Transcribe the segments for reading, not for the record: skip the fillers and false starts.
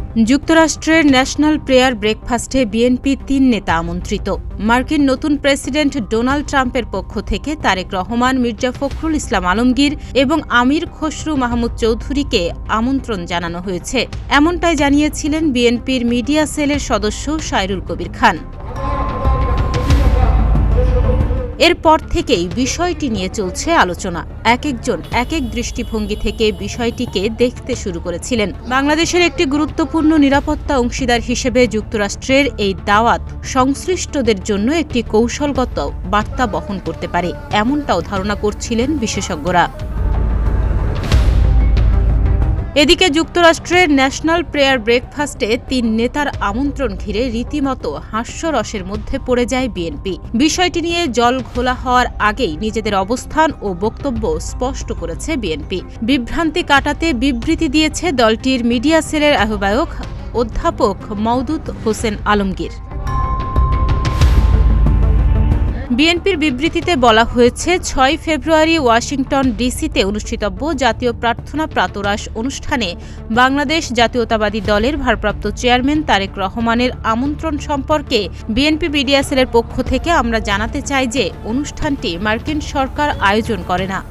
যুক্তরাষ্ট্রের national prayer ব্রেকফাস্টে BNP ৩ নেতা আমন্ত্রিত। মার্কিন নতুন প্রেসিডেন্ট ডোনাল্ড ট্রাম্পের পক্ষ থেকে তারেক রহমান, মির্জা ফখরুল ইসলাম আলমগীর এবং আমির খসরু মাহমুদ চৌধুরীকে আমন্ত্রণ জানানো হয়েছে। এমনটাই জানিয়েছিলেন বিএনপির মিডিয়া সেলের সদস্য সাইরুল কবির খান। এরপর থেকেই বিষয়টি নিয়ে চলছে আলোচনা। একজন এক দৃষ্টিভঙ্গি থেকে বিষয়টিকে দেখতে শুরু করেছিলেন। বাংলাদেশের একটি গুরুত্বপূর্ণ নিরাপত্তা অংশীদার হিসেবে যুক্তরাষ্ট্রের এই দাওয়াত সংশ্লিষ্টদের জন্য একটি কৌশলগত বার্তা বহন করতে পারে, এমনটাও ধারণা করছিলেন বিশেষজ্ঞরা। এদিকে যুক্তরাষ্ট্রের ন্যাশনাল প্রেয়ার ব্রেকফাস্টে ৩ নেতার আমন্ত্রণ ঘিরে রীতিমতো হাস্যরসের মধ্যে পড়ে যায় বিএনপি। বিষয়টি নিয়ে জল ঘোলা হওয়ার আগেই নিজেদের অবস্থান ও বক্তব্য স্পষ্ট করেছে বিএনপি। বিভ্রান্তি কাটাতে বিবৃতি দিয়েছে দলটির মিডিয়া সেলের আহ্বায়ক অধ্যাপক মওদুদ হোসেন আলমগীর। বিএনপির বিবৃতিতে বলা হয়েছে, ৬ ফেব্রুয়ারি ওয়াশিংটন ডিসিতে অনুষ্ঠিতব্য জাতীয় প্রার্থনা প্রাতরাশ অনুষ্ঠানে বাংলাদেশ জাতীয়তাবাদী দলের ভারপ্রাপ্ত চেয়ারম্যান তারেক রহমানের আমন্ত্রণ সম্পর্কে বিএনপি মিডিয়া সেলের পক্ষ থেকে আমরা জানাতে চাই যে অনুষ্ঠানটি মার্কিন সরকার আয়োজন করে না।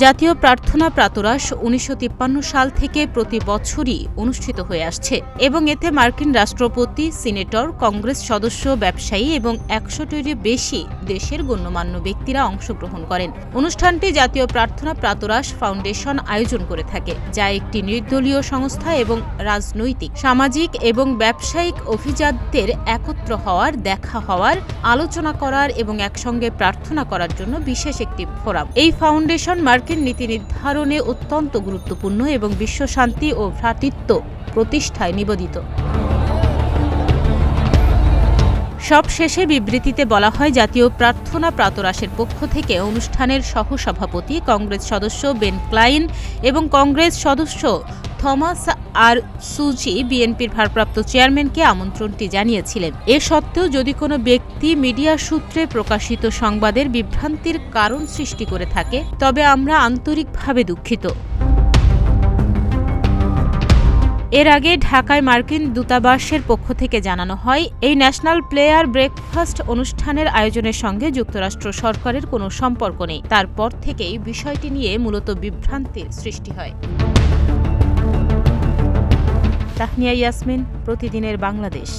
জাতীয় প্রার্থনা প্রাতরাশ ১৯৫৩ সাল থেকে প্রতি বছরই অনুষ্ঠিত হয়ে আসছে এবং এতে মার্কিন রাষ্ট্রপতি, সিনেটর, কংগ্রেস সদস্য, ব্যবসায়ী এবং ১০০টিরও বেশি দেশের গণ্যমান্য ব্যক্তিরা অংশগ্রহণ করেন। অনুষ্ঠানটি জাতীয় প্রার্থনা প্রাতরাশ ফাউন্ডেশন আয়োজন করে থাকে, যা একটি নির্দলীয় সংস্থা এবং রাজনৈতিক, সামাজিক এবং ব্যবসায়িক অভিজাতদের একত্র হওয়ার, দেখা হওয়ার, আলোচনা করার এবং একসঙ্গে প্রার্থনা করার জন্য বিশেষ একটি ফোরাম। এই ফাউন্ডেশন মার্কিন নীতি নির্ধারণে অত্যন্ত গুরুত্বপূর্ণ এবং বিশ্বশান্তি ও ভ্রাতৃত্ব প্রতিষ্ঠায় নিবেদিত। সবশেষে বিবৃতিতে বলা হয়, জাতীয় প্রার্থনা প্রাতরাশের পক্ষ থেকে অনুষ্ঠানের সহসভাপতি, কংগ্রেস সদস্য বেন ক্লাইন এবং কংগ্রেস সদস্য থমাস আর সুজি বিএনপির ভারপ্রাপ্ত চেয়ারম্যানকে আমন্ত্রণটি জানিয়েছিলেন। এ সত্ত্বেও যদি কোনো ব্যক্তি মিডিয়া সূত্রে প্রকাশিত সংবাদের বিভ্রান্তির কারণ সৃষ্টি করে থাকে, তবে আমরা আন্তরিকভাবে দুঃখিত। এর আগে ঢাকায় মার্কিন দূতাবাসের পক্ষ থেকে জানানো হয়, এই ন্যাশনাল প্লেয়ার ব্রেকফাস্ট অনুষ্ঠানের আয়োজনের সঙ্গে যুক্তরাষ্ট্র সরকারের কোনো সম্পর্ক নেই। তারপর থেকেই বিষয়টি নিয়ে মূলত বিভ্রান্তির সৃষ্টি হয়। তাহনিয়া ইয়াসমিন, প্রতিদিনের বাংলাদেশ।